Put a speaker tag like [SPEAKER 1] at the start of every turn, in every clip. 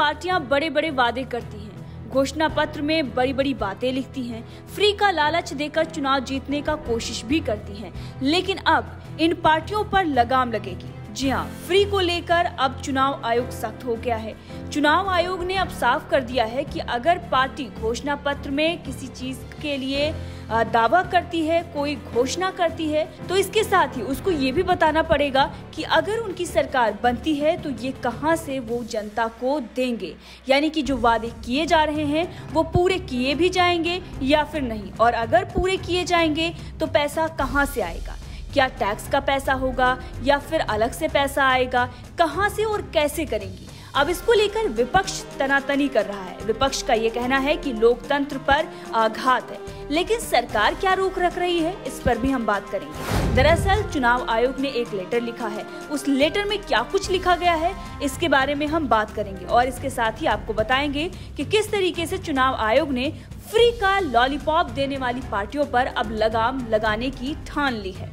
[SPEAKER 1] पार्टियां बड़े बड़े वादे करती हैं, घोषणा पत्र में बड़ी बड़ी बातें लिखती हैं, फ्री का लालच देकर चुनाव जीतने का कोशिश भी करती हैं, लेकिन अब इन पार्टियों पर लगाम लगेगी। जी हाँ, फ्री को लेकर अब चुनाव आयोग सख्त हो गया है। चुनाव आयोग ने अब साफ कर दिया है कि अगर पार्टी घोषणा पत्र में किसी चीज के लिए दावा करती है, कोई घोषणा करती है, तो इसके साथ ही उसको ये भी बताना पड़ेगा कि अगर उनकी सरकार बनती है तो ये कहां से वो जनता को देंगे, यानी कि जो वादे किए जा रहे हैं वो पूरे किए भी जाएंगे या फिर नहीं, और अगर पूरे किए जाएंगे तो पैसा कहां से आएगा, क्या टैक्स का पैसा होगा या फिर अलग से पैसा आएगा, कहां से और कैसे करेंगी। अब इसको लेकर विपक्ष तनातनी कर रहा है। विपक्ष का ये कहना है कि लोकतंत्र पर आघात है, लेकिन सरकार क्या रोक रख रही है, इस पर भी हम बात करेंगे। दरअसल चुनाव आयोग ने एक लेटर लिखा है, उस लेटर में क्या कुछ लिखा गया है इसके बारे में हम बात करेंगे, और इसके साथ ही आपको बताएंगे कि किस तरीके से चुनाव आयोग ने फ्री का लॉलीपॉप देने वाली पार्टियों पर अब लगाम लगाने की ठान ली है।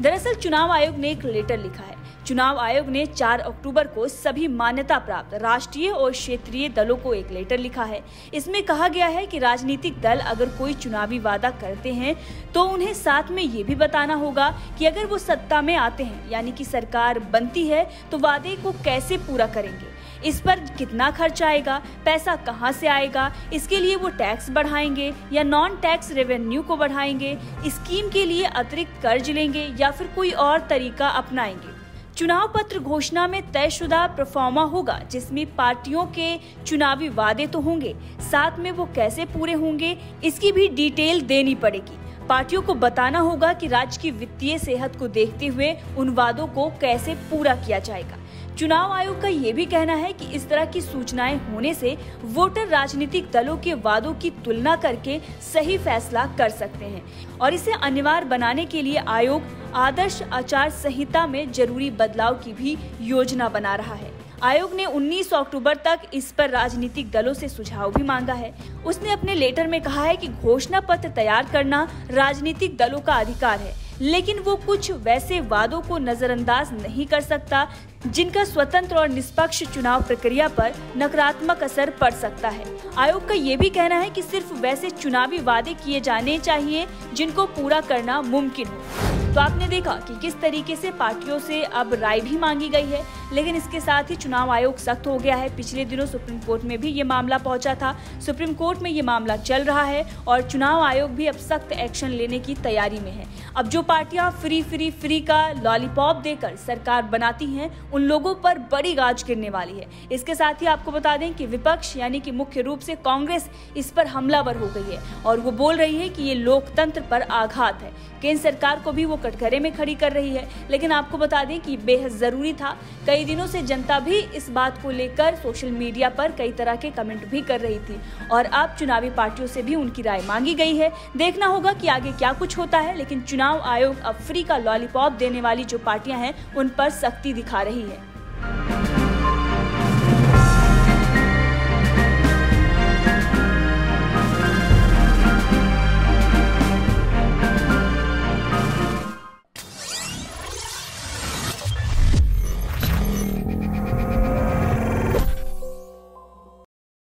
[SPEAKER 1] दरअसल चुनाव आयोग ने एक लेटर लिखा है। चुनाव आयोग ने 4 अक्टूबर को सभी मान्यता प्राप्त राष्ट्रीय और क्षेत्रीय दलों को एक लेटर लिखा है। इसमें कहा गया है कि राजनीतिक दल अगर कोई चुनावी वादा करते हैं तो उन्हें साथ में ये भी बताना होगा कि अगर वो सत्ता में आते हैं, यानी कि सरकार बनती है, तो वादे को कैसे पूरा करेंगे, इस पर कितना खर्च आएगा, पैसा कहां से आएगा, इसके लिए वो टैक्स बढ़ाएंगे या नॉन टैक्स रेवेन्यू को बढ़ाएंगे, स्कीम के लिए अतिरिक्त कर्ज लेंगे या फिर कोई और तरीका अपनाएंगे। चुनाव पत्र घोषणा में तयशुदा प्रोफार्मा होगा, जिसमें पार्टियों के चुनावी वादे तो होंगे, साथ में वो कैसे पूरे होंगे इसकी भी डिटेल देनी पड़ेगी। पार्टियों को बताना होगा कि राज्य की वित्तीय सेहत को देखते हुए उन वादों को कैसे पूरा किया जाएगा। चुनाव आयोग का ये भी कहना है कि इस तरह की सूचनाएं होने से वोटर राजनीतिक दलों के वादों की तुलना करके सही फैसला कर सकते हैं, और इसे अनिवार्य बनाने के लिए आयोग आदर्श आचार संहिता में जरूरी बदलाव की भी योजना बना रहा है। आयोग ने 19 अक्टूबर तक इस पर राजनीतिक दलों से सुझाव भी मांगा है। उसने अपने लेटर में कहा है कि घोषणा पत्र तैयार करना राजनीतिक दलों का अधिकार है, लेकिन वो कुछ वैसे वादों को नजरअंदाज नहीं कर सकता जिनका स्वतंत्र और निष्पक्ष चुनाव प्रक्रिया पर नकारात्मक असर पड़ सकता है। आयोग का ये भी कहना है कि सिर्फ वैसे चुनावी वादे किए जाने चाहिए जिनको पूरा करना मुमकिन हो। तो आपने देखा कि किस तरीके से पार्टियों से अब राय भी मांगी गई है, लेकिन इसके साथ ही चुनाव आयोग सख्त हो गया है। पिछले दिनों सुप्रीम कोर्ट में भी ये मामला पहुंचा था, सुप्रीम कोर्ट में ये मामला चल रहा है और चुनाव आयोग भी अब सख्त एक्शन लेने की तैयारी में है। अब जो पार्टियां फ्री का लॉलीपॉप देकर सरकार बनाती हैं, उन लोगों पर बड़ी गाज गिरने वाली है। इसके साथ ही आपको बता दें कि विपक्ष यानी कि मुख्य रूप से कांग्रेस इस पर हमलावर हो गई है और वो बोल रही है कि ये लोकतंत्र पर आघात है। केंद्र सरकार को भी वो कटघरे में खड़ी कर रही है, लेकिन आपको बता दें कि बेहद जरूरी था। कई दिनों से जनता भी इस बात को लेकर सोशल मीडिया पर कई तरह के कमेंट भी कर रही थी, और अब चुनावी पार्टियों से भी उनकी राय मांगी गई है। देखना होगा कि आगे क्या कुछ होता है, लेकिन चुनाव आयोग अब फ्री का लॉलीपॉप देने वाली जो पार्टियां हैं उन पर सख्ती दिखा रही है।